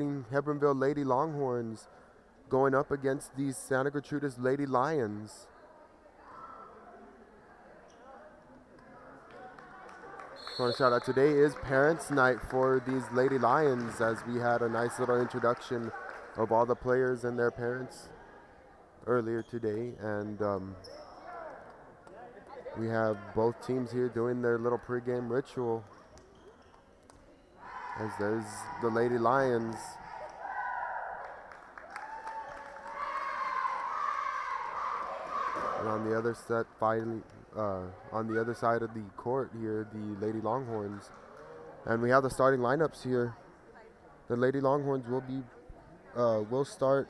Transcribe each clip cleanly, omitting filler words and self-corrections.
Hebbronville Lady Longhorns going up against these Santa Gertrudis Lady Lions. I want to shout out, today is Parents' Night for these Lady Lions, as we had a nice little introduction of all the players and their parents earlier today. And we have both teams here doing their little pregame ritual. As there's the Lady Lions. And on the other set, finally, on the other side of the court here, the Lady Longhorns. And we have the starting lineups here. The Lady Longhorns will start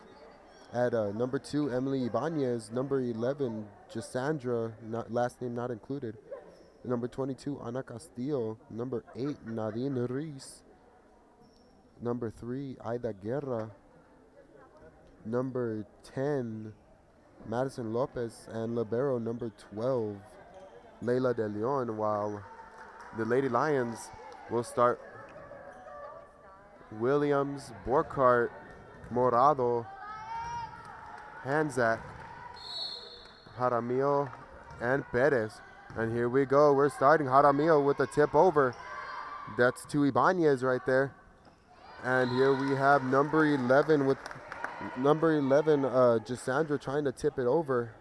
at number 2, Emily Ibanez, number 11, Gisandra, last name not included, number 22, Ana Castillo, number 8, Nadine Reese, number 3, Aida Guerra, number 10, Madison Lopez, and libero number 12, Leila De Leon, while the Lady Lions will start Williams, Borkart, Morado, Hanzak, Jaramillo, and Perez. And here we go. We're starting Jaramillo with a tip over. That's to Ibanez right there. And here we have number 11 Gisandra trying to tip it over.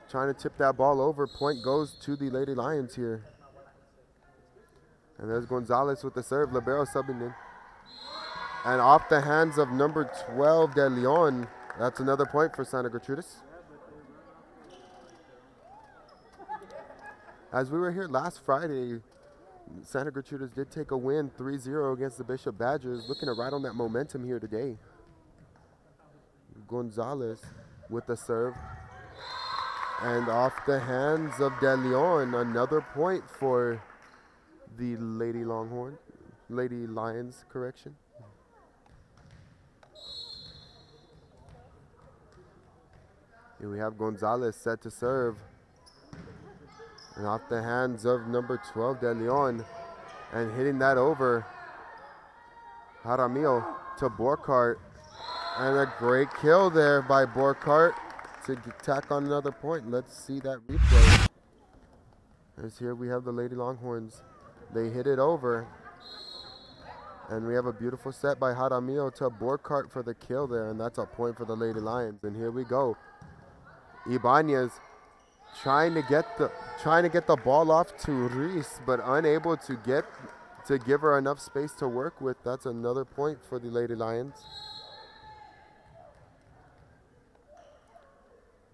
Trying to tip that ball over. Point goes to the Lady Lions here. And there's Gonzalez with the serve. Libero subbing in. And off the hands of number 12, De Leon. That's another point for Santa Gertrudis. As we were here last Friday, Santa Gertrudis did take a win 3-0 against the Bishop Badgers. Looking to ride on that momentum here today. Gonzalez with the serve. And off the hands of De Leon, another point for the Lady Lions, correction. Here we have Gonzalez set to serve. And off the hands of number 12, De Leon. And hitting that over. Jaramillo to Borkart. And a great kill there by Borkart to tack on another point. Let's see that replay. As here we have the Lady Longhorns. They hit it over. And we have a beautiful set by Jaramillo to Borkart for the kill there. And that's a point for the Lady Lions. And here we go. Ibanez trying to get the ball off to Reese, but unable to give her enough space to work with. That's another point for the Lady Lions.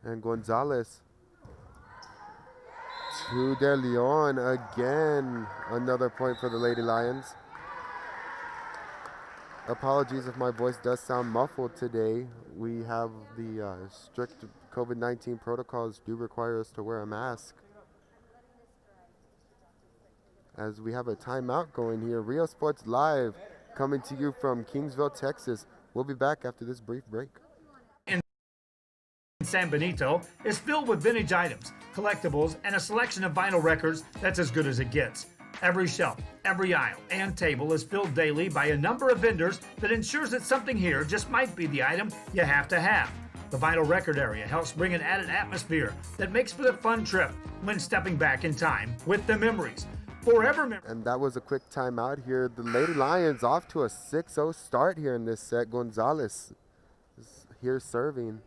And Gonzalez to De Leon again. Another point for the Lady Lions. Apologies if my voice does sound muffled today. We have the strict COVID-19 protocols do require us to wear a mask. As we have a timeout going here. Rio Sports Live coming to you from Kingsville, Texas. We'll be back after this brief break. San Benito is filled with vintage items, collectibles, and a selection of vinyl records that's as good as it gets. Every shelf, every aisle, and table is filled daily by a number of vendors that ensures that something here just might be the item you have to have. The vinyl record area helps bring an added atmosphere that makes for the fun trip when stepping back in time with the memories. Forever memories. And that was a quick timeout here. The Lady Lions off to a 6-0 start here in this set. Gonzalez is here serving.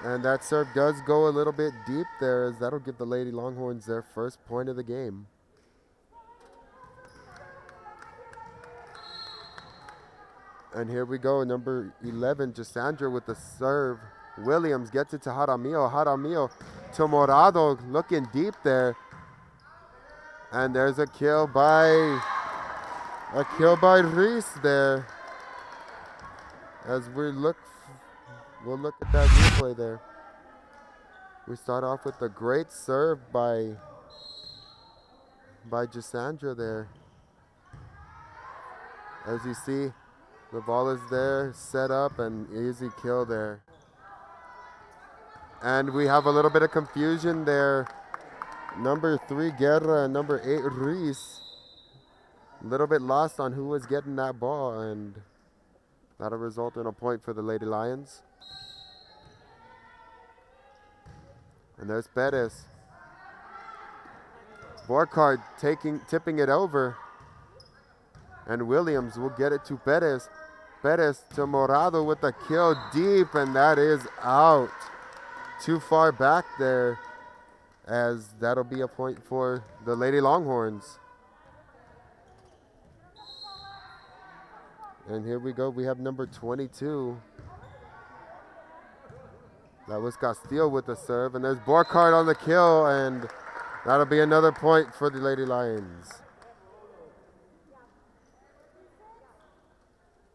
And that serve does go a little bit deep there, as that'll give the Lady Longhorns their first point of the game. And here we go, number 11, Gisandra with the serve. Williams gets it to Jaramillo. Jaramillo to Morado, looking deep there. And there's a kill by Reese there. As we'll look at that replay there. We start off with a great serve by Gisandra there. As you see, the ball is there, set up, and easy kill there. And we have a little bit of confusion there. Number 3, Guerra, and number 8, Reese. A little bit lost on who was getting that ball, and that'll result in a point for the Lady Lions. And there's Perez. Borkard tipping it over. And Williams will get it to Perez. Perez to Morado with the kill deep, and that is out. Too far back there, as that'll be a point for the Lady Longhorns. And here we go, we have number 22. That was Castillo with the serve, and there's Borkard on the kill, and that'll be another point for the Lady Lions.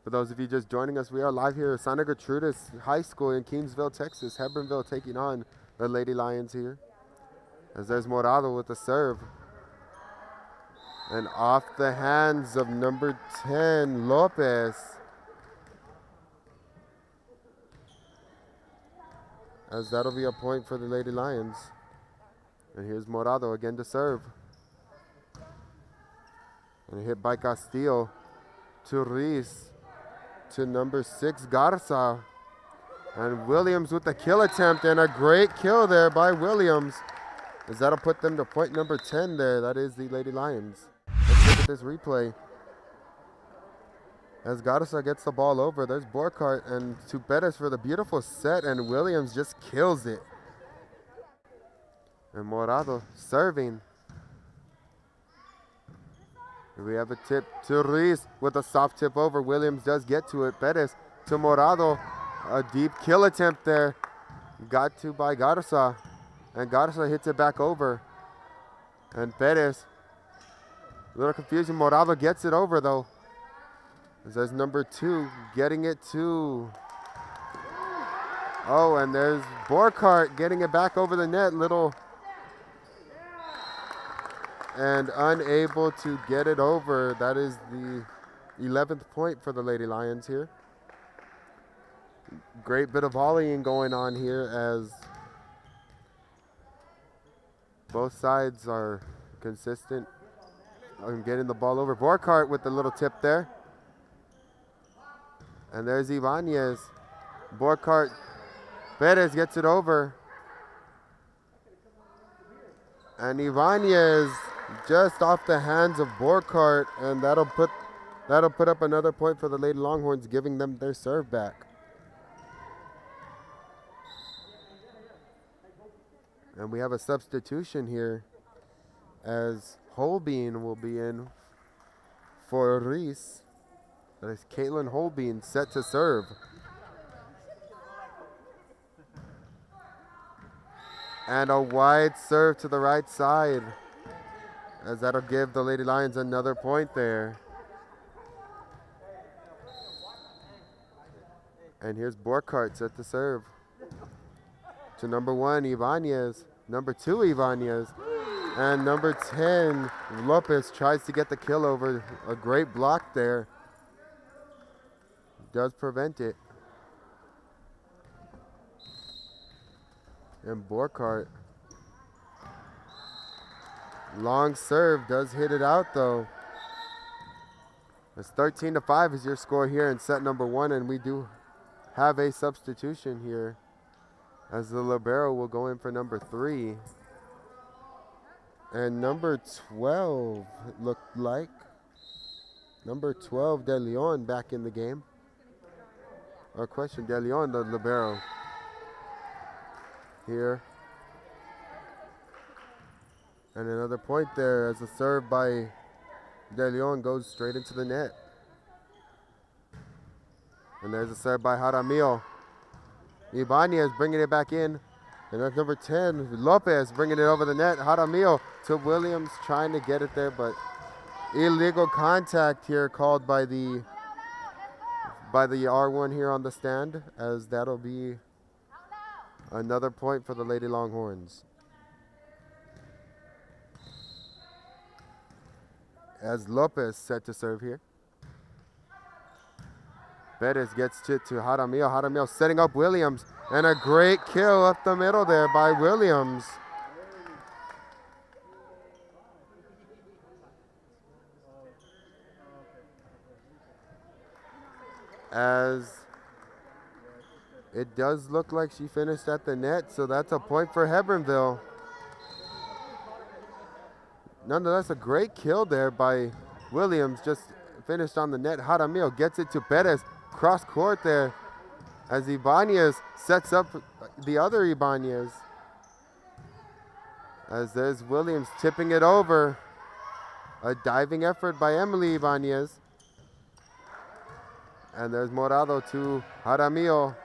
For those of you just joining us, we are live here at Santa Gertrudis High School in Kingsville, Texas. Hebbronville taking on the Lady Lions here. As there's Morado with the serve. And off the hands of number 10, Lopez. As that'll be a point for the Lady Lions. And here's Morado again to serve. And hit by Castillo to Reese. To number 6, Garza. And Williams with the kill attempt, and a great kill there by Williams. As that'll put them to point number 10 there. That is the Lady Lions. Let's look at this replay. As Garza gets the ball over, there's Borkart and to Perez for the beautiful set, and Williams just kills it. And Morado serving. We have a tip to Reese with a soft tip over. Williams does get to it. Perez to Morado. A deep kill attempt there. Got to by Garza. And Garza hits it back over. And Perez. A little confusion. Morado gets it over though. There's number 2 getting it to. Oh, and there's Borkart getting it back over the net. And unable to get it over. That is the 11th point for the Lady Lions here. Great bit of volleying going on here as both sides are consistent on getting the ball over. Borkart with the little tip there. And there's Ibanez. Borkart. Perez gets it over. And Ibanez just off the hands of Borkart, and that'll put up another point for the Lady Longhorns, giving them their serve back. And we have a substitution here, as Holbein will be in for Reese. That is Caitlin Holbein set to serve. And a wide serve to the right side, as that'll give the Lady Lions another point there. And here's Borkart set to serve. To number 1, Ibanez. Number 2, Ibanez. And number 10, Lopez tries to get the kill over. A great block there. Does prevent it. And Borkart. Long serve does hit it out though. It's 13-5 is your score here in set number 1, and we do have a substitution here, as the libero will go in for number 3. And number 12 it looked like. Number 12, De Leon, back in the game. Or question, De Leon, the libero. Here. And another point there as a serve by De Leon goes straight into the net. And there's a serve by Jaramillo. Ibanez bringing it back in. And that's number 10, Lopez bringing it over the net. Jaramillo to Williams trying to get it there, but illegal contact here called by the R1 here on the stand, as that'll be another point for the Lady Longhorns. As Lopez set to serve here. Perez gets it to Jaramillo. Jaramillo setting up Williams. And a great kill up the middle there by Williams. As it does look like she finished at the net, so that's a point for Hebbronville. Nonetheless, a great kill there by Williams, just finished on the net. Jaramillo gets it to Perez, cross court there, as Ibanez sets up the other Ibanez. As there's Williams tipping it over. A diving effort by Emily Ibanez. And there's Morado to Jaramillo.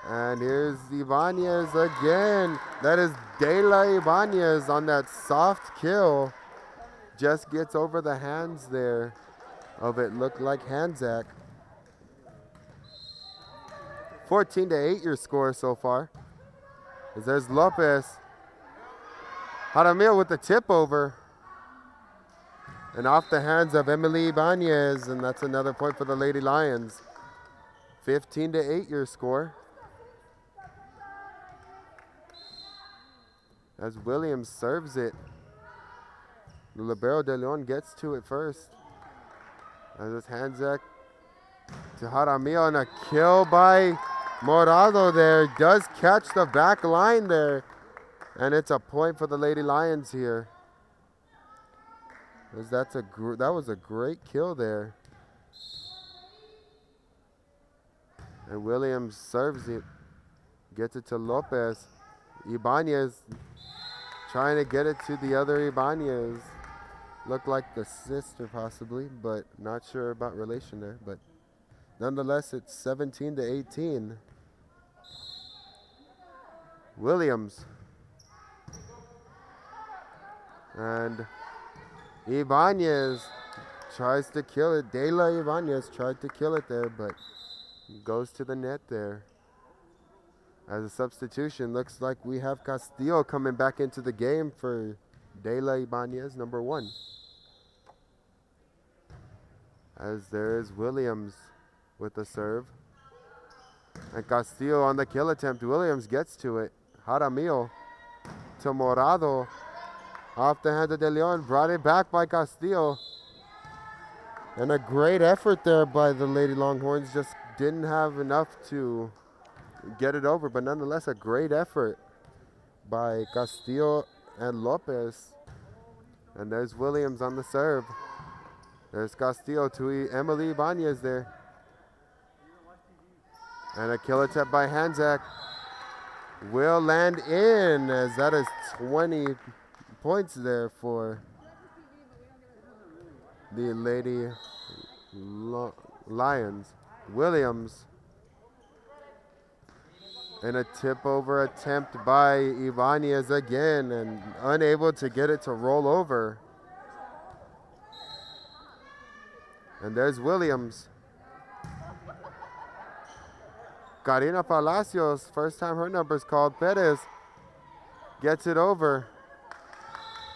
And here's Ibanez again. That is De La Ibanez on that soft kill. Just gets over the hands there of it looked like Hanzak. 14-8 your score so far. As there's Lopez. Jaramillo with the tip over. And off the hands of Emily Ibanez, and that's another point for the Lady Lions. 15-8 your score. As Williams serves it. The libero De Leon gets to it first. As it's Hanzak to Jaramillo, and a kill by Morado there. Does catch the back line there. And it's a point for the Lady Lions here. As that was a great kill there. And Williams serves it. Gets it to Lopez. Ibanez trying to get it to the other Ibanez. Looked like the sister possibly, but not sure about relation there. But nonetheless, it's 17-18. Williams. And Ibanez tries to kill it. De La Ibanez tried to kill it there, but goes to the net there. As a substitution, looks like we have Castillo coming back into the game for De La Ibanez, number 1. As there is Williams with the serve. And Castillo on the kill attempt. Williams gets to it. Jaramillo to Morado. Off the hand of De Leon, brought it back by Castillo. And a great effort there by the Lady Longhorns. Just didn't have enough to get it over, but nonetheless a great effort by Castillo and Lopez. And there's Williams on the serve. There's Castillo to Emily Ibanez there. And a kill attempt by Hanzak will land in, as that is 20 points there for the Lady Lions. Williams. And a tip over attempt by Ibanez again, and unable to get it to roll over. And there's Williams. Karina Palacios, first time her number's called. Perez gets it over.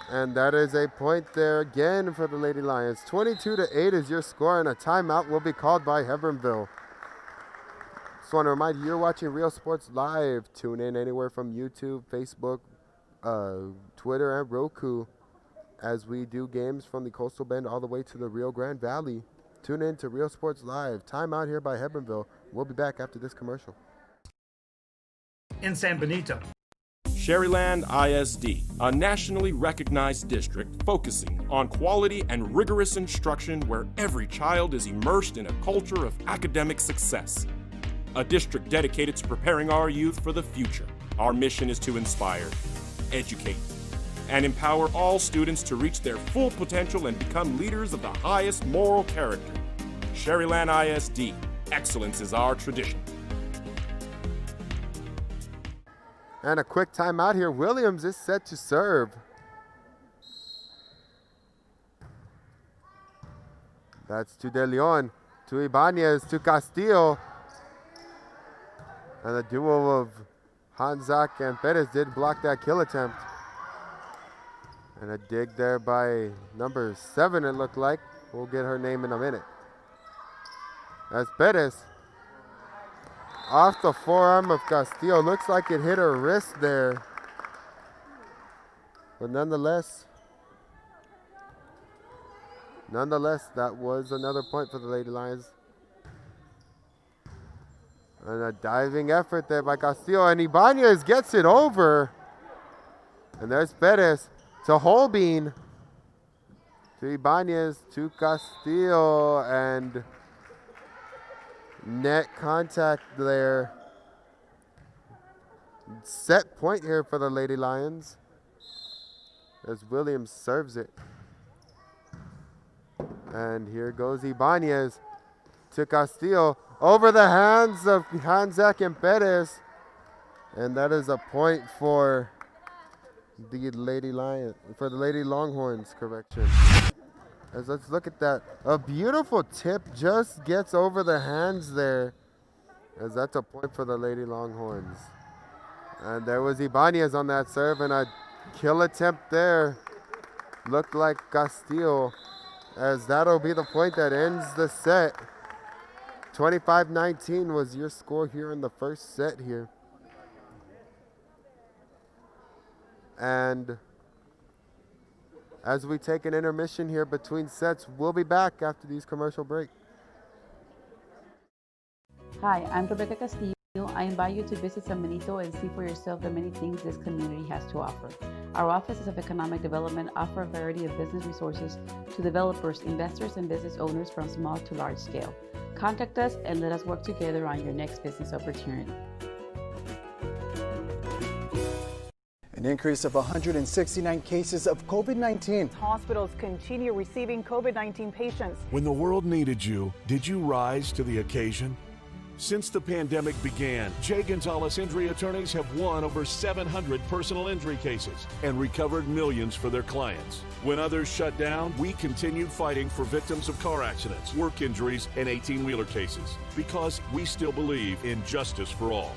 And that is a point there again for the Lady Lions. 22-8 is your score, and a timeout will be called by Hebbronville. Just want to remind you, you're watching Real Sports Live. Tune in anywhere from YouTube, Facebook, Twitter, and Roku as we do games from the Coastal Bend all the way to the Rio Grande Valley. Tune in to Real Sports Live. Timeout here by Hebbronville. We'll be back after this commercial. In San Benito. Sherryland ISD, a nationally recognized district focusing on quality and rigorous instruction where every child is immersed in a culture of academic success. A district dedicated to preparing our youth for the future. Our mission is to inspire, educate, and empower all students to reach their full potential and become leaders of the highest moral character. Sherryland ISD, excellence is our tradition. And a quick timeout here. Williams is set to serve. That's to De Leon, to Ibanez, to Castillo. And the duo of Hanzak and Perez did block that kill attempt. And a dig there by number 7, it looked like. We'll get her name in a minute. As Perez, off the forearm of Castillo. Looks like it hit her wrist there. But nonetheless, that was another point for the Lady Lions. And a diving effort there by Castillo. And Ibanez gets it over. And there's Perez to Holbein. To Ibanez, to Castillo. And net contact there. Set point here for the Lady Lions. As Williams serves it. And here goes Ibanez to Castillo. Over the hands of Hanzak and Perez. And that is a point for the Lady Longhorns, correction. As let's look at that. A beautiful tip just gets over the hands there. As that's a point for the Lady Longhorns. And there was Ibanez on that serve, and a kill attempt there. Looked like Castillo. As that'll be the point that ends the set. 25-19 was your score here in the first set here. And as we take an intermission here between sets, we'll be back after these commercial break. Hi, I'm Rebecca Castillo. I invite you to visit San Benito and see for yourself the many things this community has to offer. Our offices of economic development offer a variety of business resources to developers, investors, and business owners from small to large scale. Contact us and let us work together on your next business opportunity. An increase of 169 cases of COVID-19. Hospitals continue receiving COVID-19 patients. When the world needed you, did you rise to the occasion? Since the pandemic began, Jay Gonzalez injury attorneys have won over 700 personal injury cases and recovered millions for their clients. When others shut down, we continued fighting for victims of car accidents, work injuries, and 18-wheeler cases because we still believe in justice for all.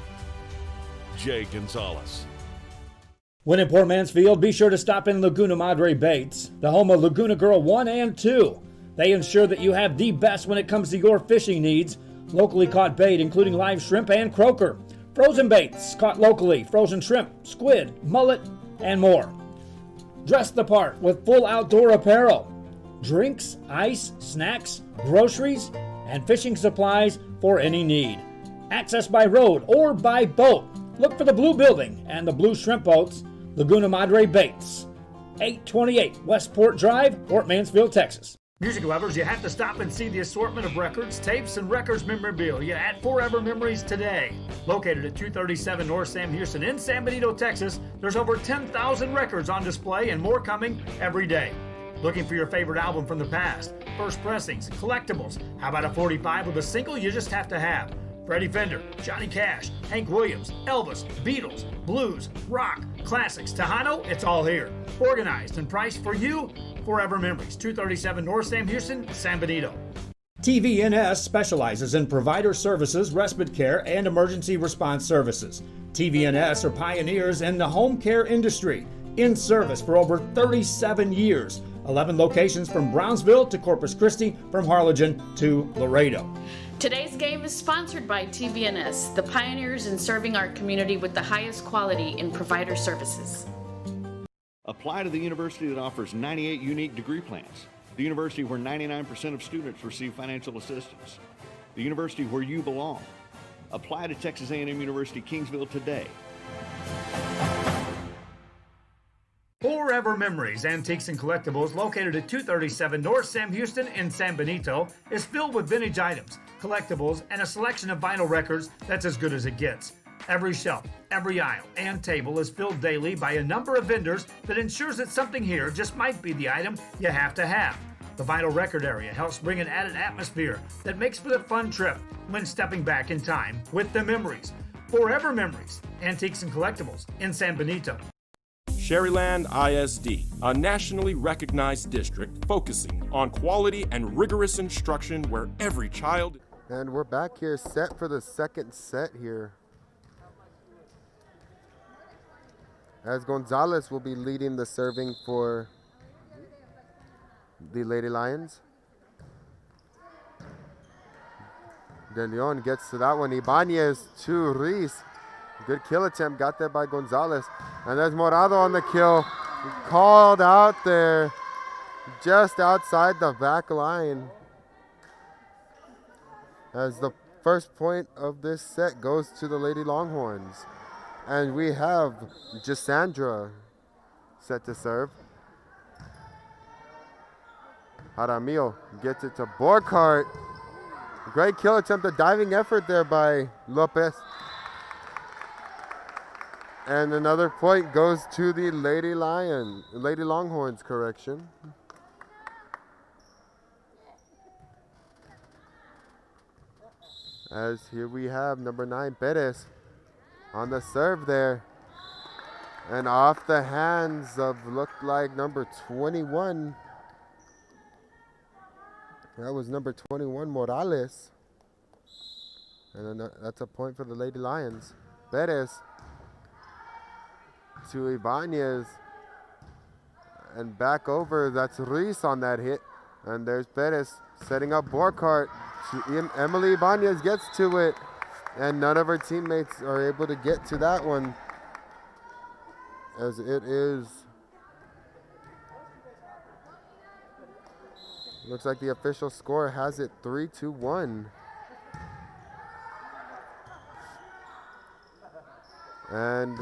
Jay Gonzalez. When in Port Mansfield, be sure to stop in Laguna Madre Baits, the home of Laguna Girl 1 and 2. They ensure that you have the best when it comes to your fishing needs. Locally caught bait, including live shrimp and croaker. Frozen baits caught locally, frozen shrimp, squid, mullet, and more. Dress the part with full outdoor apparel. Drinks, ice, snacks, groceries, and fishing supplies for any need. Access by road or by boat. Look for the blue building and the blue shrimp boats, Laguna Madre Baits. 828 Westport Drive, Port Mansfield, Texas. Music lovers, you have to stop and see the assortment of records, tapes, and records memorabilia at Forever Memories today. Located at 237 North Sam Houston in San Benito, Texas, there's over 10,000 records on display and more coming every day. Looking for your favorite album from the past, first pressings, collectibles. How about a 45 with a single you just have to have? Freddie Fender, Johnny Cash, Hank Williams, Elvis, Beatles, blues, rock, classics, Tejano, it's all here. Organized and priced for you. Forever Memories, 237 North Sam Houston, San Benito. TVNS specializes in provider services, respite care, and emergency response services. TVNS are pioneers in the home care industry, in service for over 37 years. 11 locations from Brownsville to Corpus Christi, from Harlingen to Laredo. Today's game is sponsored by TVNS, the pioneers in serving our community with the highest quality in provider services. Apply to the university that offers 98 unique degree plans. The university where 99% of students receive financial assistance. The university where you belong. Apply to Texas A&M University Kingsville today. Forever Memories, Antiques and Collectibles, located at 237 North Sam Houston in San Benito, is filled with vintage items, collectibles, and a selection of vinyl records that's as good as it gets. Every shelf, every aisle, and table is filled daily by a number of vendors that ensures that something here just might be the item you have to have. The vinyl record area helps bring an added atmosphere that makes for the fun trip when stepping back in time with the memories. Forever Memories, Antiques and Collectibles in San Benito. Sherryland ISD, a nationally recognized district focusing on quality and rigorous instruction where every child... And we're back here set for the second set here. As Gonzalez will be leading the serving for the Lady Lions. De Leon gets to that one. Ibanez to Reese. Good kill attempt. Got there by Gonzalez. And there's Morado on the kill. Called out there. Just outside the back line. As the first point of this set goes to the Lady Longhorns. And we have Gisandra set to serve. Jaramillo gets it to Borkart. Great kill attempt, a diving effort there by Lopez. And another point goes to the Lady Longhorns, correction. As here we have number 9, Perez, on the serve there. And off the hands of, looked like number 21. That was number 21, Morales. And then that's a point for the Lady Lions. Perez to Ibanez. And back over, that's Reese on that hit. And there's Perez setting up Borkart. Emily Ibanez gets to it. And none of her teammates are able to get to that one. As it is, looks like the official score has it 3-1. And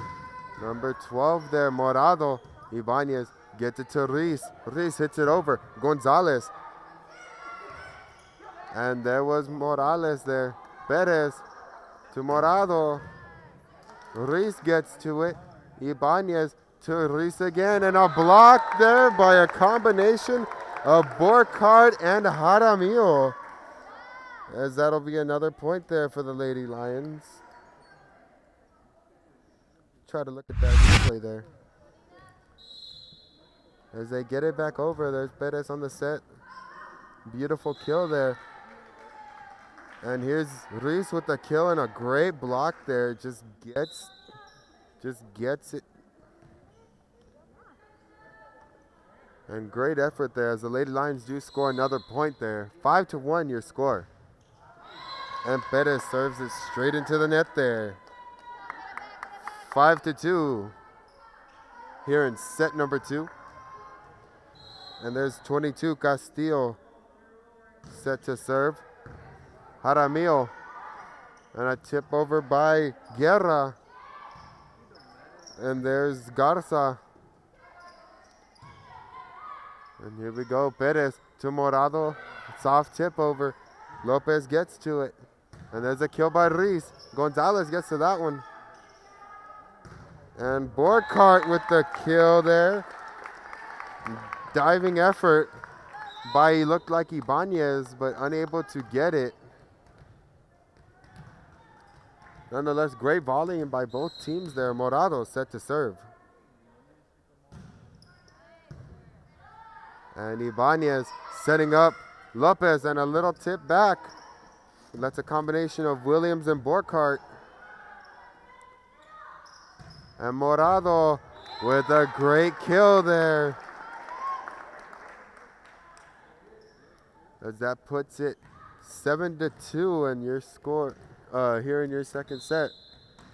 number 12 there, Morado. Ibanez gets it to Reese. Reese hits it over. Gonzalez. And there was Morales there. Perez to Morado. Reese gets to it. Ibanez to Reese again. And a block there by a combination of Borkart and Jaramillo. As that'll be another point there for the Lady Lions. Try to look at that replay there. As they get it back over, there's Perez on the set. Beautiful kill there. And here's Reese with the kill and a great block there. Just gets it. And great effort there as the Lady Lions do score another point there. 5-1 your score. And Perez serves it straight into the net there. 5-2 here in set number 2. And there's 22 Castillo set to serve. Jaramillo. And a tip over by Guerra. And there's Garza. And here we go. Perez to Morado. Soft tip over. Lopez gets to it. And there's a kill by Reese. Gonzalez gets to that one. And Borkart with the kill there. Diving effort by, he looked like Ibanez, but unable to get it. Nonetheless, great volleying by both teams there. Morado set to serve. And Ibanez setting up Lopez and a little tip back. That's a combination of Williams and Borkart. And Morado with a great kill there. As that puts it 7-2 in your score here in your second set.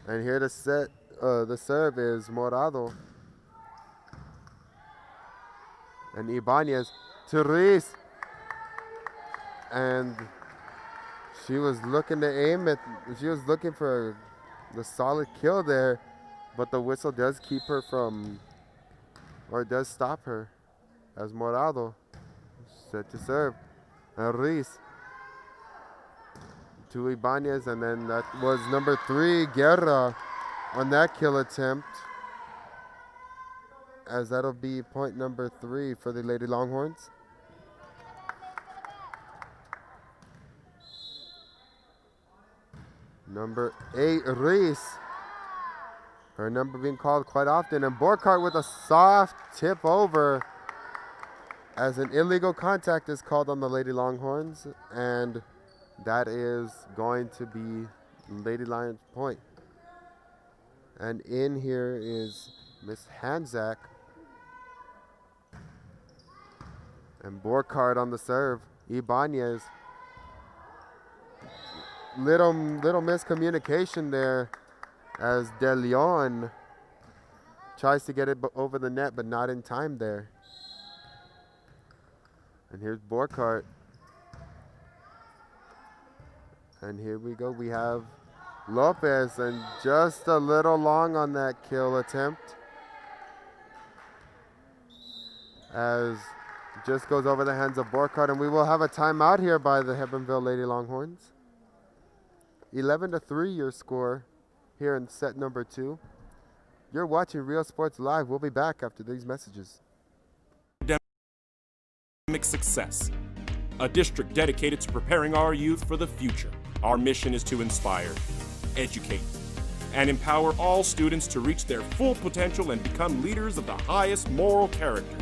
And here to set the serve is Morado. And Ibanez to Reese. And she was looking for the solid kill there, but the whistle does keep her from, or does stop her, as Morado set to serve. And Reese to Ibanez, and then that was number 3, Guerra, on that kill attempt. As that'll be point number 3 for the Lady Longhorns. Number 8, Reese. Her number being called quite often. And Borkart with a soft tip over as an illegal contact is called on the Lady Longhorns. And that is going to be Lady Lions point. And in here is Miss Hanzak. And Borkart on the serve. Ibanez. little miscommunication there as De Leon tries to get it over the net, but not in time there. And here's Borkart. And here we go. We have Lopez, and just a little long on that kill attempt, as just goes over the hands of Borkart, and we will have a timeout here by the Hebbronville Lady Longhorns. 11-3 your score here in set number 2. You're watching Real Sports Live. We'll be back after these messages. Academic success. A district dedicated to preparing our youth for the future. Our mission is to inspire, educate, and empower all students to reach their full potential and become leaders of the highest moral character.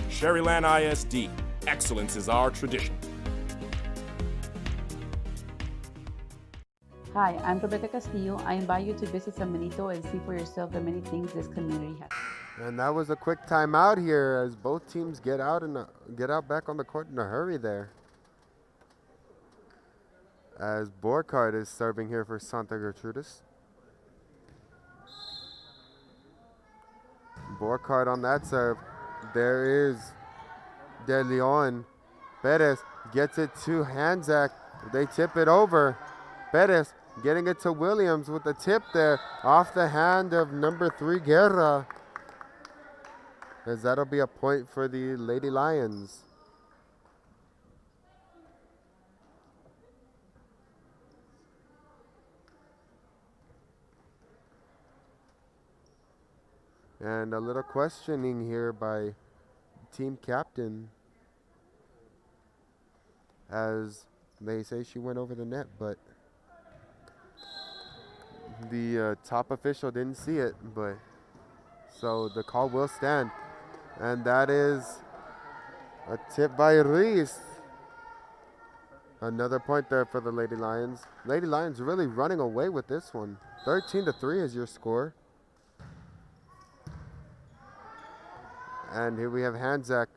Sherryland ISD, excellence is our tradition. Hi, I'm Rebecca Castillo. I invite you to visit San Benito and see for yourself the many things this community has. And that was a quick timeout here as both teams get out back on the court in a hurry there. As Borkart is serving here for Santa Gertrudis. Borkart on that serve. There is De Leon. Perez gets it to Hanzak. They tip it over. Perez getting it to Williams with the tip there off the hand of number 3 Guerra. As that'll be a point for the Lady Lions. And a little questioning here by team captain, as they say she went over the net, but the top official didn't see it, but so the call will stand. And that is a tip by Reese. Another point there for the Lady Lions. Lady Lions really running away with this one. 13-3 is your score. And here we have Hanzak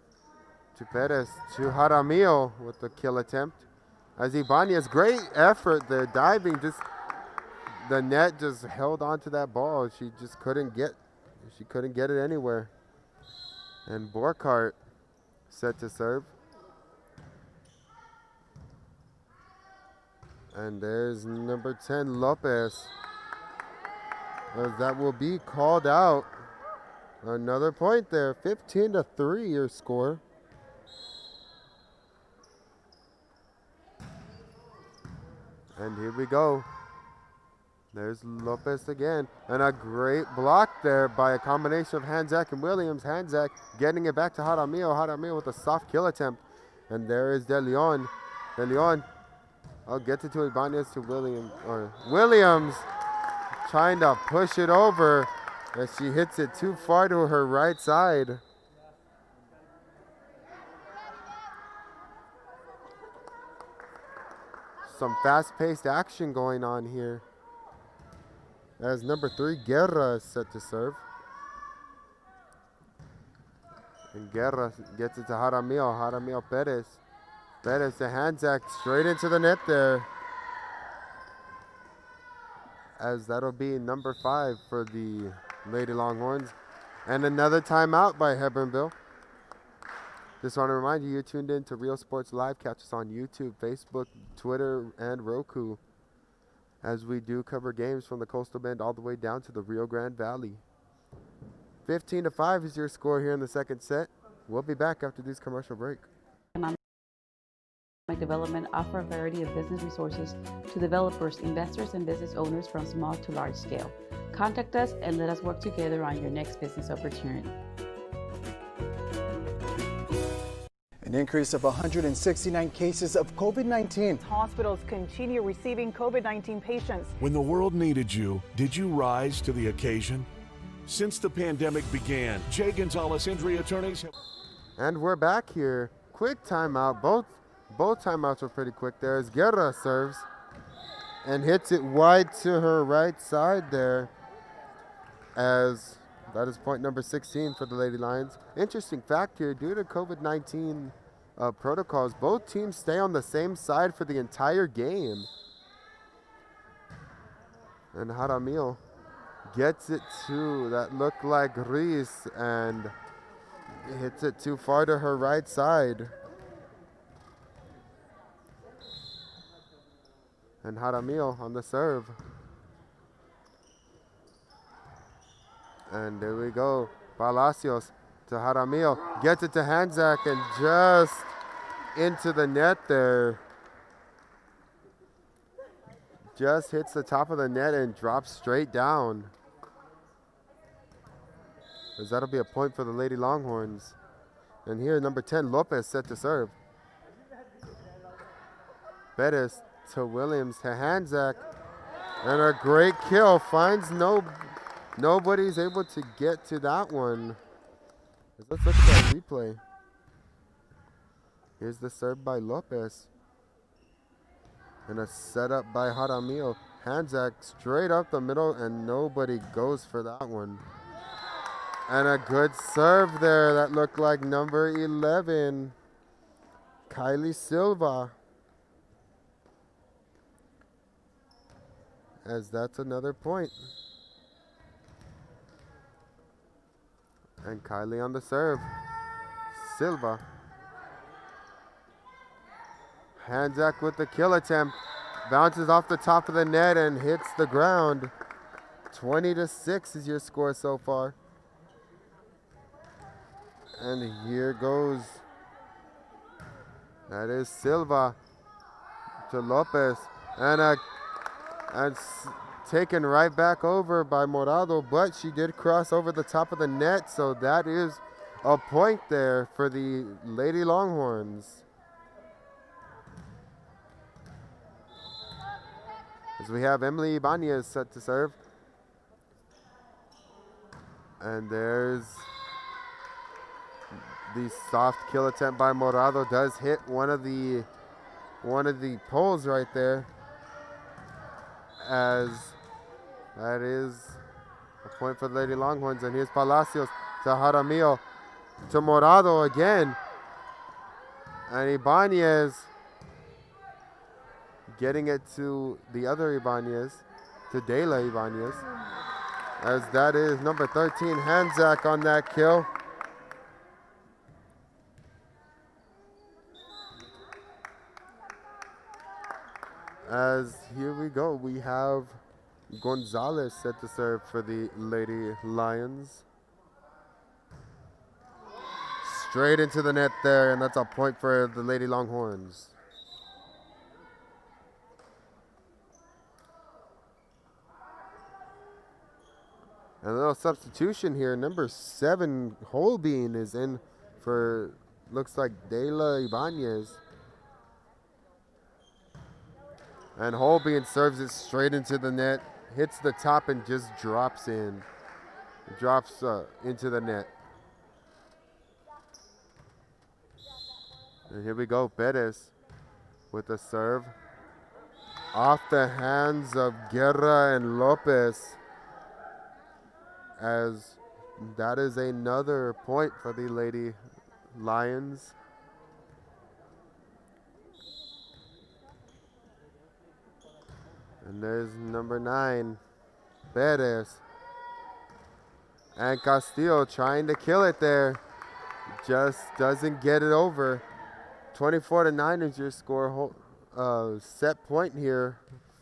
to Perez to Jaramillo with the kill attempt. As Ibanez, great effort there, diving, just the net just held onto that ball. She just couldn't get it anywhere. And Borkart set to serve. And there's number 10, Lopez. As that will be called out. Another point there, 15-3 your score. And here we go. There's Lopez again. And a great block there by a combination of Hanzak and Williams. Hanzak getting it back to Jaramillo. Jaramillo with a soft kill attempt. And there is De Leon. De Leon, I'll get it to Ibanez to Williams trying to push it over. As she hits it too far to her right side. Some fast-paced action going on here. As number 3, Guerra is set to serve. And Guerra gets it to Jaramillo. Jaramillo Perez. Perez to Hanzak straight into the net there. As that'll be number 5 for the Lady Longhorns. And another timeout by Hebbronville. Just want to remind you, you're tuned in to Real Sports Live. Catch us on YouTube, Facebook, Twitter, and Roku, as we do cover games from the Coastal Bend all the way down to the Rio Grande Valley. 15-5 is your score here in the second set. We'll be back after this commercial break. Economic development offer a variety of business resources to developers, investors, and business owners from small to large scale. Contact us and let us work together on your next business opportunity. An increase of 169 cases of COVID-19. Hospitals continue receiving COVID-19 patients. When the world needed you, did you rise to the occasion? Since the pandemic began, Jay Gonzalez injury attorneys have... And we're back here. Quick timeout. Both timeouts were pretty quick there as Guerra serves and hits it wide to her right side there, as that is point number 16 for the Lady Lions. Interesting fact here, due to COVID-19 protocols, both teams stay on the same side for the entire game. And Jaramillo gets it to that looked like Reese and hits it too far to her right side. And Jaramillo on the serve. And there we go. Palacios to Jaramillo. Gets it to Hanzak and just into the net there. Just hits the top of the net and drops straight down. As that'll be a point for the Lady Longhorns. And here, number 10, Lopez set to serve. Bettis to Williams to Hanzak. And a great kill. Finds nobody's able to get to that one. Let's look at that replay. Here's the serve by Lopez. And a setup by Jaramillo. Hanzak straight up the middle, and nobody goes for that one. And a good serve there that looked like number 11, Kylie Silva. As that's another point. And Kylie on the serve. Silva. Hanzak with the kill attempt. Bounces off the top of the net and hits the ground. 20-6 is your score so far. And here goes. That is Silva to Lopez. And taken right back over by Morado, but she did cross over the top of the net, so that is a point there for the Lady Longhorns. As we have Emily Ibanez set to serve. And there's the soft kill attempt by Morado. Does hit one of the poles right there. As that is a point for the Lady Longhorns. And here's Palacios to Jaramillo to Morado again. And Ibanez getting it to the other Ibanez, to De La Ibanez. As that is number 13, Hanzak on that kill. As here we go, we have Gonzalez set to serve for the Lady Lions. Straight into the net there, and that's a point for the Lady Longhorns. And a little substitution here. Number 7, Holbein is in for, looks like De La Ibanez. And Holbein serves it straight into the net, hits the top and just drops in. Drops into the net. And here we go, Bettis with the serve. Off the hands of Guerra and Lopez. As that is another point for the Lady Lions. And there's number 9, Perez. And Castillo trying to kill it there. Just doesn't get it over. 24-9 is your score. Set point here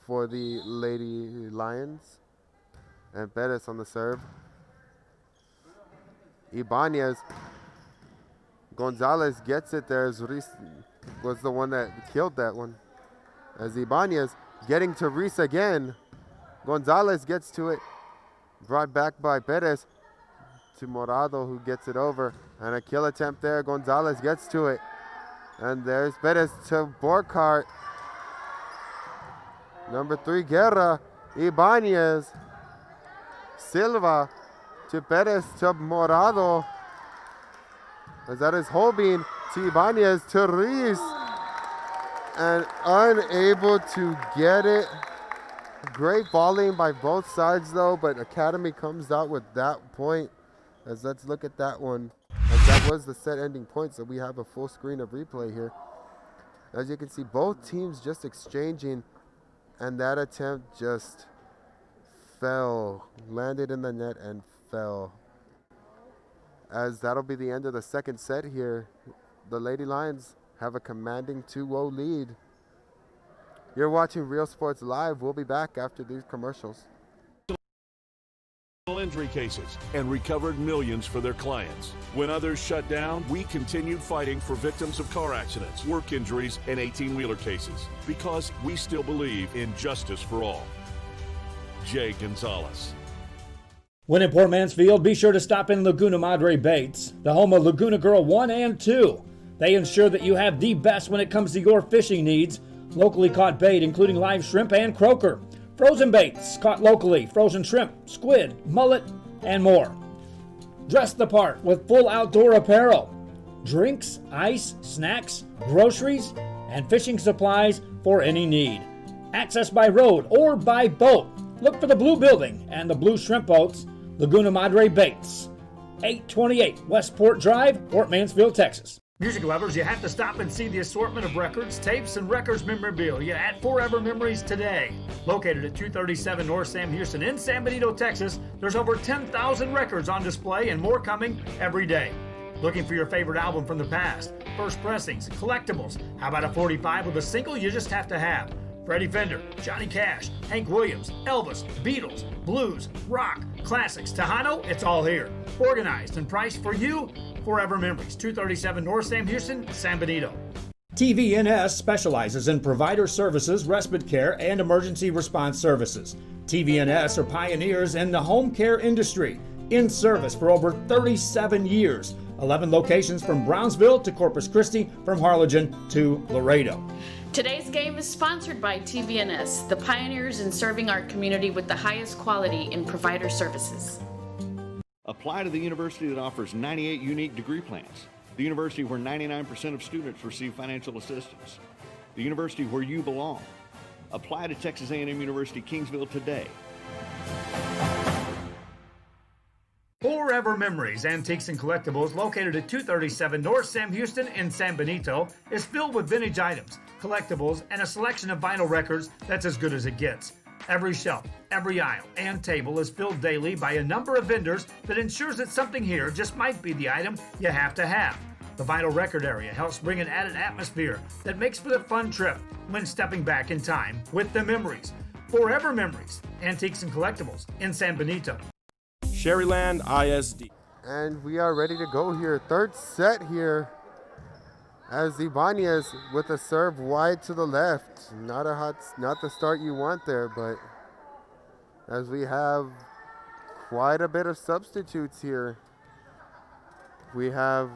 for the Lady Lions. And Perez on the serve. Ibanez. Gonzalez gets it there. Reese was the one that killed that one. As Ibanez getting to Reese again. Gonzalez gets to it. Brought back by Perez to Morado, who gets it over. And a kill attempt there. Gonzalez gets to it. And there's Perez to Borkart. Number 3, Guerra. Ibanez. Silva to Perez to Morado. As that is Holbein to Ibanez to Reese. And unable to get it. Great volleying by both sides though, but Academy comes out with that point. As let's look at that one. As that was the set ending point, so we have a full screen of replay here. As you can see, both teams just exchanging, and that attempt just fell, landed in the net and fell. As that'll be the end of the second set here. The Lady Lions have a commanding 2-0 lead. You're watching Real Sports Live. We'll be back after these commercials. Injury cases and recovered millions for their clients. When others shut down, we continued fighting for victims of car accidents, work injuries, and 18-wheeler cases because we still believe in justice for all. Jay Gonzalez. When in Port Mansfield, be sure to stop in Laguna Madre Baits, the home of Laguna Girl 1 and 2. They ensure that you have the best when it comes to your fishing needs. Locally caught bait, including live shrimp and croaker. Frozen baits, caught locally, frozen shrimp, squid, mullet, and more. Dress the part with full outdoor apparel. Drinks, ice, snacks, groceries, and fishing supplies for any need. Access by road or by boat. Look for the blue building and the blue shrimp boats, Laguna Madre Baits. 828 Westport Drive, Port Mansfield, Texas. Music lovers, you have to stop and see the assortment of records, tapes, and records memorabilia at Forever Memories today. Located at 237 North Sam Houston in San Benito, Texas, there's over 10,000 records on display and more coming every day. Looking for your favorite album from the past, first pressings, collectibles. How about a 45 with a single you just have to have? Freddie Fender, Johnny Cash, Hank Williams, Elvis, Beatles, blues, rock, classics, Tejano, it's all here. Organized and priced for you. Forever Memories, 237 North Sam Houston, San Benito. TVNS specializes in provider services, respite care, and emergency response services. TVNS are pioneers in the home care industry, in service for over 37 years. 11 locations from Brownsville to Corpus Christi, from Harlingen to Laredo. Today's game is sponsored by TVNS, the pioneers in serving our community with the highest quality in provider services. Apply to the university that offers 98 unique degree plans. The university where 99% of students receive financial assistance. The university where you belong. Apply to Texas A&M University Kingsville today. Forever Memories, Antiques and Collectibles, located at 237 North Sam Houston in San Benito, is filled with vintage items, collectibles, and a selection of vinyl records that's as good as it gets. Every shelf, every aisle, and table is filled daily by a number of vendors that ensures that something here just might be the item you have to have. The vinyl record area helps bring an added atmosphere that makes for the fun trip when stepping back in time with the memories. Forever Memories, Antiques and Collectibles in San Benito. Sherryland ISD. And we are ready to go here. Third set here. As Ibanez with a serve wide to the left. Not the start you want there, but as we have quite a bit of substitutes here. We have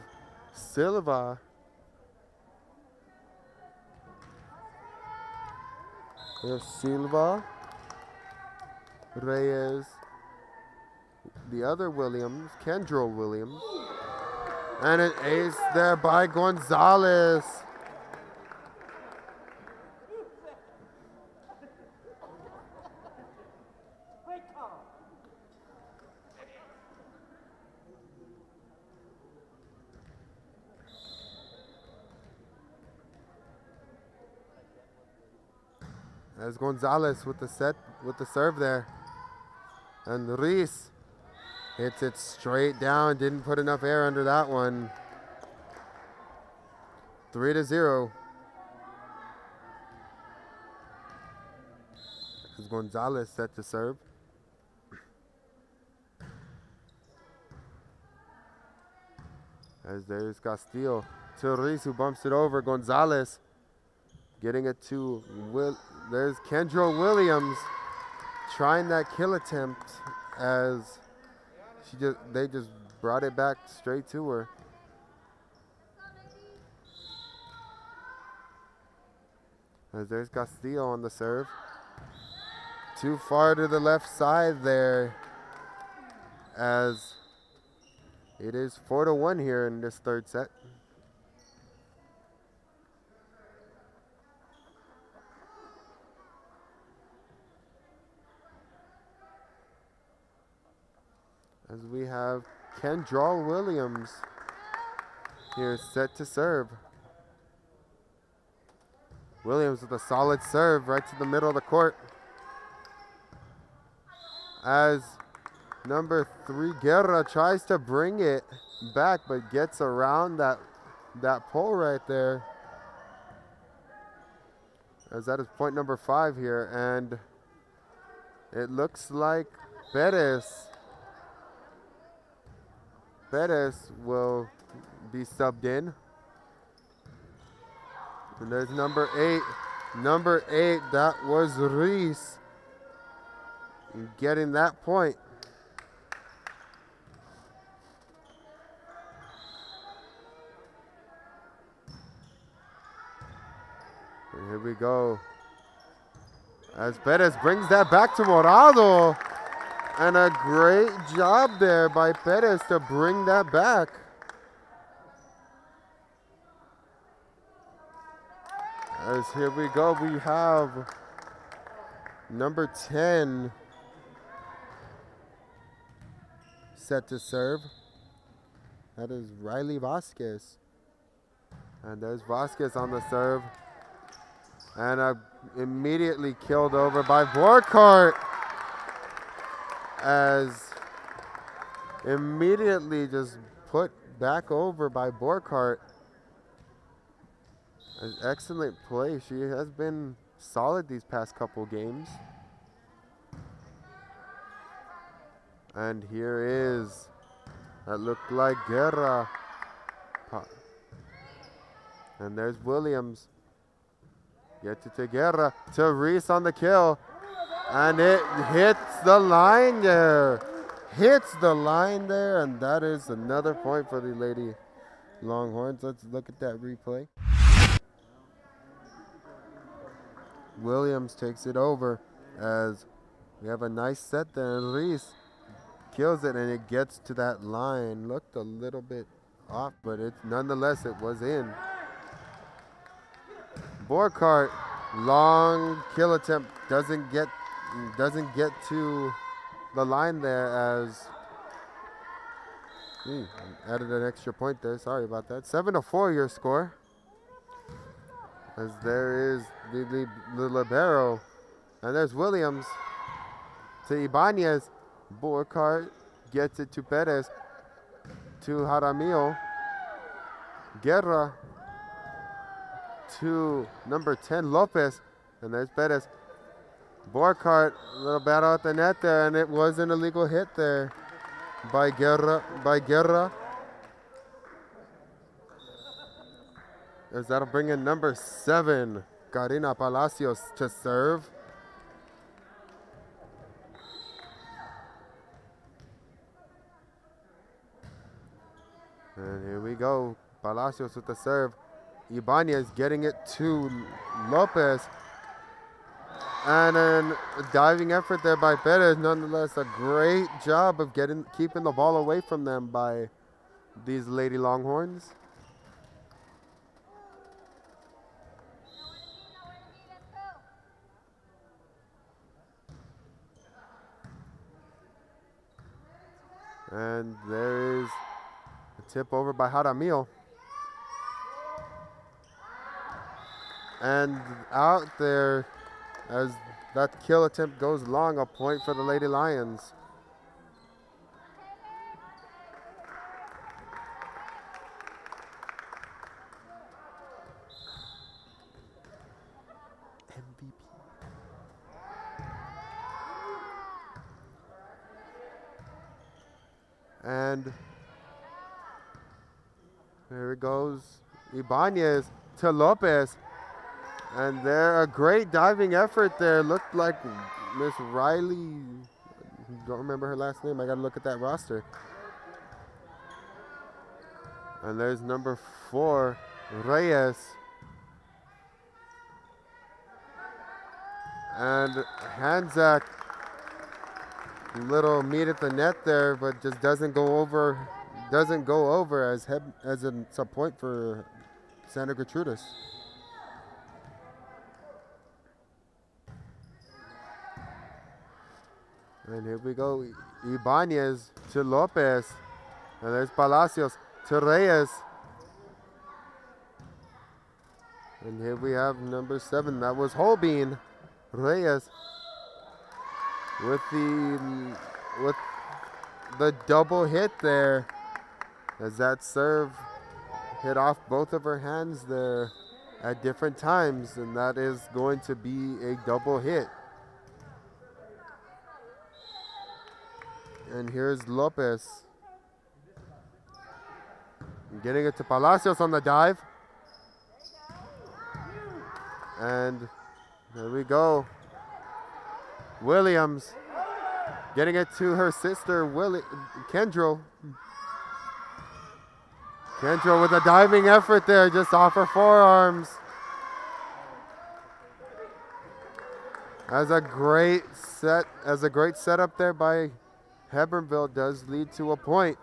Silva. We have Silva, Reyes, the other Williams, Kendro Williams. And an ace there by Gonzalez. As Gonzalez with the serve there. And Reese hits it straight down. Didn't put enough air under that one. 3-0. As Gonzalez set to serve. As there's Castillo to Reese, who bumps it over. Gonzalez getting it to There's Kendra Williams trying that kill attempt as they just brought it back straight to her. As there's Castillo on the serve. Too far to the left side there, as it is 4-1 here in this third set. As we have Kendra Williams here set to serve. Williams with a solid serve right to the middle of the court. as number 3 Guerra tries to bring it back, but gets around that pole right there. As that is point number 5 here, and it looks like Perez will be subbed in. And there's number 8. Number 8, that was Reese getting that point. And here we go. As Perez brings that back to Morado. And a great job there by Perez to bring that back. As here we go, we have number 10 set to serve. That is Riley Vasquez. And there's Vasquez on the serve. And immediately killed over by Borkart. As immediately just put back over by Borkart. An excellent play. She has been solid these past couple games. And here is, that looked like Guerra. And there's Williams. Gets it to Guerra, to Reese on the kill. And it hits the line there. Hits the line there, and that is another point for the Lady Longhorns. Let's look at that replay. Williams takes it over as we have a nice set there, and Reese kills it, and it gets to that line. Looked a little bit off, but nonetheless it was in. Borkart, long kill attempt, doesn't get to the line there as added an extra point there. Sorry about that. 7-4 your score. As there is the libero, and there's Williams to Ibanez. Borkart gets it to Perez, to Jaramillo. Guerra to number 10 Lopez, and there's Perez. Borkart, a little battle at the net there, and it was an illegal hit there by Guerra. As that'll bring in number 7, Karina Palacios, to serve. And here we go, Palacios with the serve. Ibanez getting it to Lopez. And a diving effort there by Perez. Nonetheless, a great job of keeping the ball away from them by these Lady Longhorns. And there is a tip over by Jaramillo. And out there, as that kill attempt goes long, a point for the Lady Lions. MVP. And there it goes, Ibanez to Lopez. And there, a great diving effort there. Looked like Miss Riley, don't remember her last name. I gotta look at that roster. And there's number 4, Reyes. And Hanzak, little meat at the net there, but just doesn't go over as it's a point for Santa Gertrudis. And here we go, Ibanez to Lopez. And there's Palacios to Reyes. And here we have number 7, that was Holbein. Reyes. with the double hit there, as that serve hit off both of her hands there at different times, and that is going to be a double hit. And here's Lopez getting it to Palacios on the dive. And there we go. Williams getting it to her sister, Kendra. Kendra with a diving effort there, just off her forearms. As a great setup there by Hebbronville does lead to a point.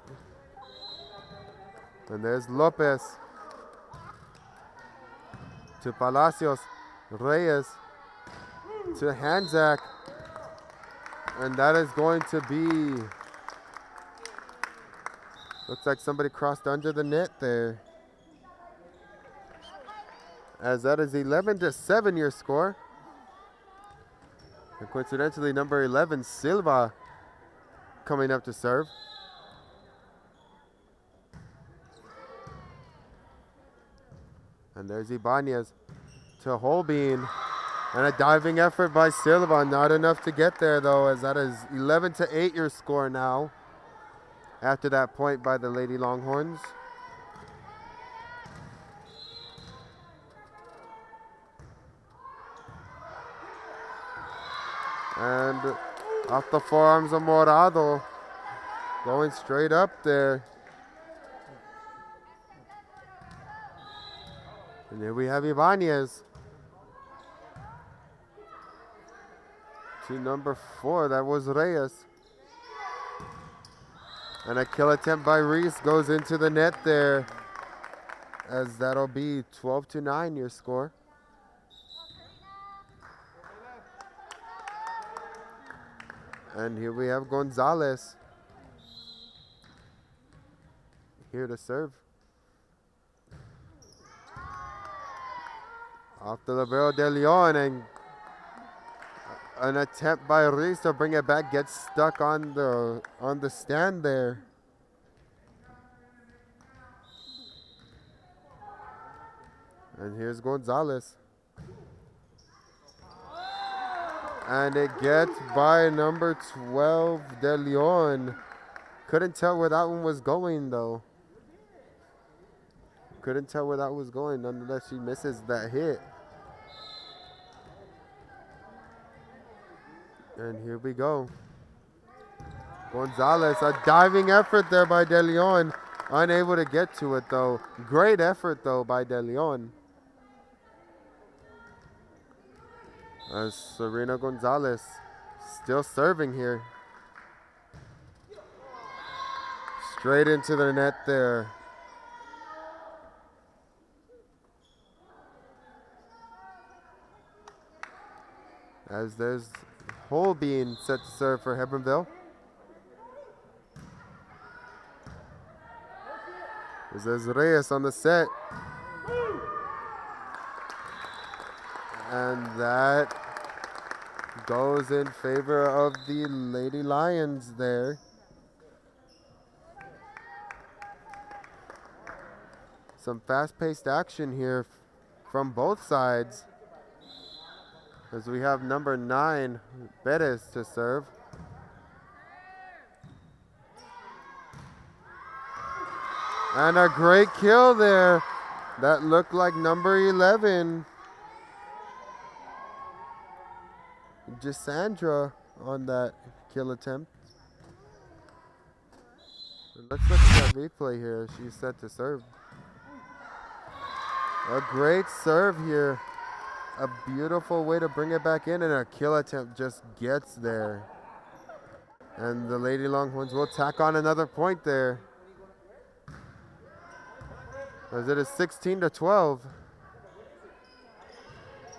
And there's Lopez to Palacios, Reyes to Hanzak, and that is going to be, looks like somebody crossed under the net there, as that is 11-7 your score. And coincidentally, number 11 Silva coming up to serve. And there's Ibanez to Holbein. And a diving effort by Silva. Not enough to get there, though, as that is 11-8 your score now. After that point by the Lady Longhorns. And off the forearms of Morado. Going straight up there. And here we have Ibanez. To number 4, that was Reyes. And a kill attempt by Reese goes into the net there, as that'll be 12-9 your score. And here we have Gonzalez here to serve. Off the libero de Leon, and an attempt by Reese to bring it back gets stuck on the stand there. And here's Gonzalez. And it gets by number 12, De Leon. Couldn't tell where that one was going, though. Couldn't tell where that was going, nonetheless she misses that hit. And here we go. Gonzalez, a diving effort there by De Leon. Unable to get to it, though. Great effort, though, by De Leon. As Serena Gonzalez still serving here. Straight into the net there. As there's Holbein set to serve for Hebbronville. As there's Reyes on the set. And that goes in favor of the Lady Lions there. Some fast-paced action here from both sides, as we have number 9, Perez, to serve. And a great kill there. That looked like number 11, Gisandra, on that kill attempt. Let's look at that replay here. She's set to serve. A great serve here. A beautiful way to bring it back in, and a kill attempt just gets there. And the Lady Longhorns will tack on another point there, as it is 16-12.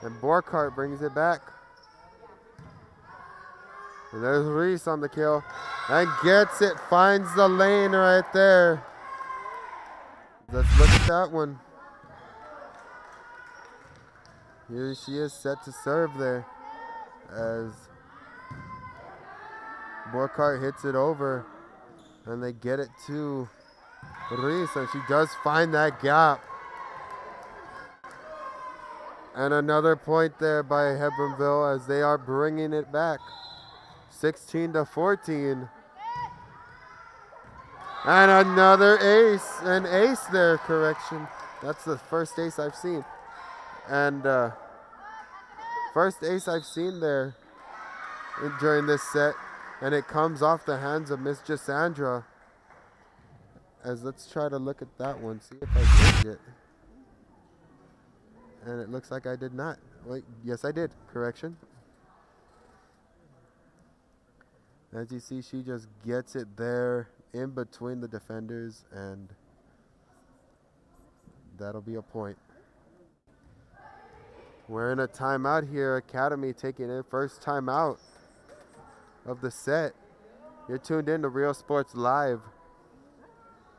And Borkart brings it back. And there's Reese on the kill, and gets it, finds the lane right there. Let's look at that one. Here she is set to serve there, as Burkhart hits it over, and they get it to Reese, and she does find that gap. And another point there by Hebbronville as they are bringing it back. 16-14. And another ace, an ace there, correction. That's the first ace I've seen. And first ace I've seen there during this set. And it comes off the hands of Miss Gisandra. As let's try to look at that one, see if I did it. And it looks like I did not. Wait, yes I did, correction. As you see, she just gets it there in between the defenders, and that'll be a point. We're in a timeout here. Academy taking their first timeout of the set. You're tuned in to Real Sports Live.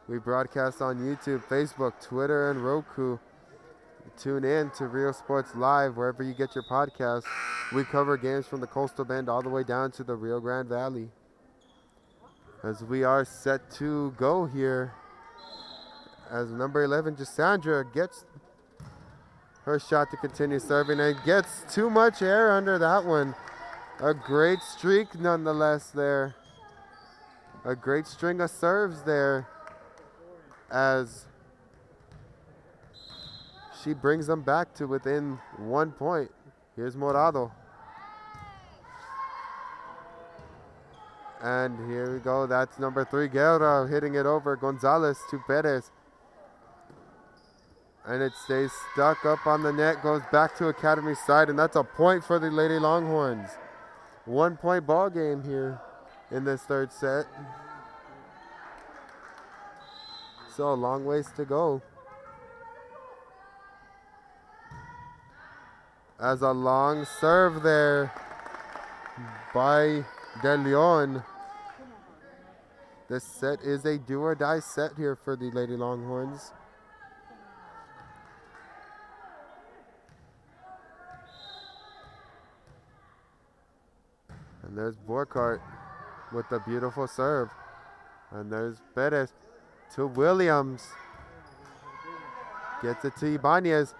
We broadcast on YouTube, Facebook, Twitter, and Roku. Tune in to Real Sports Live wherever you get your podcasts. We cover games from the Coastal Bend all the way down to the Rio Grande Valley. As we are set to go here, as number 11, Gisandra, gets her shot to continue serving and gets too much air under that one. A great streak nonetheless there. A great string of serves there as she brings them back to within 1 point. Here's Morado. And here we go. That's number 3, Guerra, hitting it over Gonzalez to Perez. And it stays stuck up on the net, goes back to Academy's side, and that's a point for the Lady Longhorns. 1 point ball game here in this third set. So a long ways to go. As a long serve there by De Leon. This set is a do or die set here for the Lady Longhorns. And there's Burkhart with the beautiful serve. And there's Perez to Williams. Gets it to Ibanez.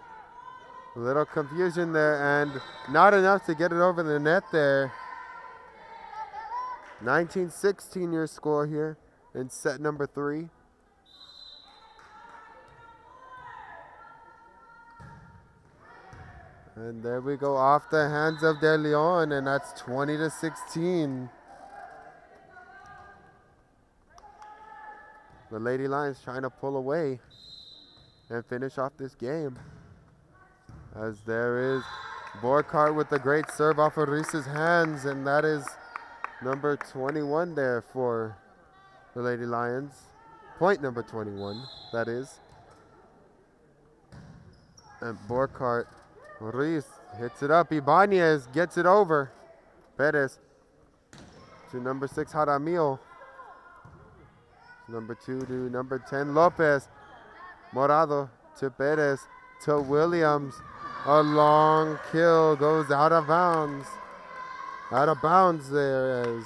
A little confusion there and not enough to get it over the net there. 19-16 your score here in set number 3. And there we go, off the hands of De Leon, and that's 20-16. The Lady Lions trying to pull away and finish off this game. As there is Burkhart with the great serve off of Reese's hands, and that is number 21 there for the Lady Lions. Point number 21, that is. And Burkhart, Reese hits it up. Ibanez gets it over. Perez to number 6, Jaramillo. Number 2 to number 10, Lopez. Morado to Perez to Williams. A long kill goes out of bounds. Out of bounds there as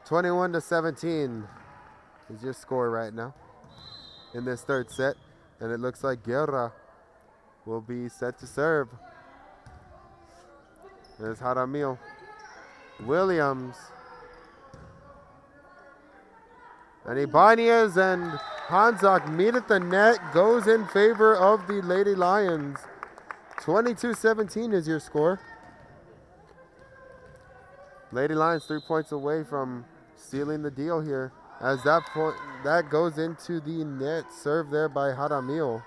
21-17 is your score right now in this third set. And it looks like Guerra will be set to serve. There's Jaramillo. Williams. And Ibanez and Hanzak meet at the net, goes in favor of the Lady Lions. 22-17 is your score. Lady Lions 3 points away from sealing the deal here. As that goes into the net, served there by Jaramillo.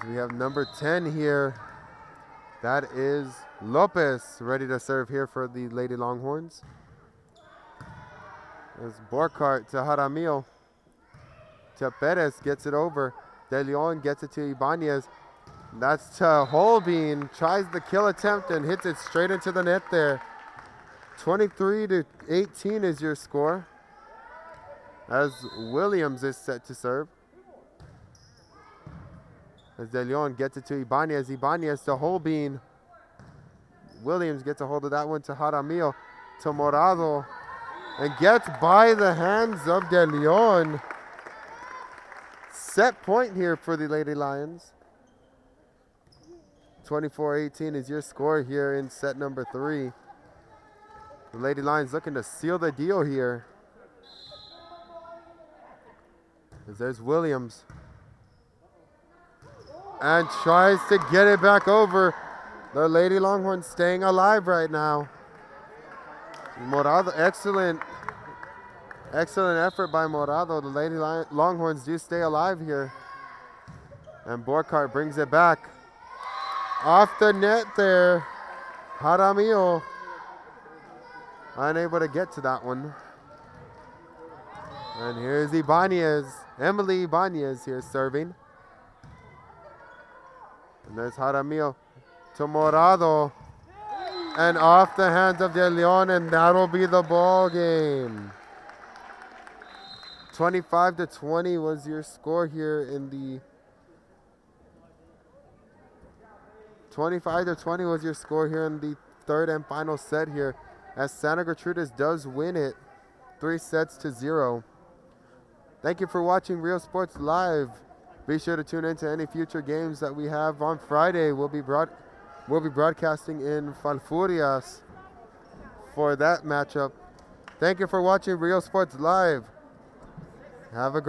We have number 10 here. That is Lopez, ready to serve here for the Lady Longhorns. There's Burkhart to Jaramillo. To Perez, gets it over. De Leon gets it to Ibanez. That's to Holbein, tries the kill attempt and hits it straight into the net there. 23-18 is your score. as Williams is set to serve. As De Leon gets it to Ibanez. Ibanez to Holbein. Williams gets a hold of that one to Jaramillo. To Morado. And gets by the hands of De Leon. Set point here for the Lady Lions. 24-18 is your score here in set number 3. The Lady Lions looking to seal the deal here. As there's Williams. And tries to get it back over. The Lady Longhorns staying alive right now. Morado, excellent effort by Morado. The Lady Longhorns do stay alive here. And Borkart brings it back. Off the net there. Jaramillo unable to get to that one. And here's Ibanez. Emily Ibanez here serving. And there's Jaramillo to Morado. And off the hands of De Leon, and that'll be the ball game. 25-20 was your score here in the 25-20 was your score here in the third and final set here, as Santa Gertrudis does win it 3-0. Thank you for watching Real Sports Live. Be sure to tune in to any future games that we have on Friday. We'll be broadcasting in Falfurrias for that matchup. Thank you for watching Real Sports Live. Have a great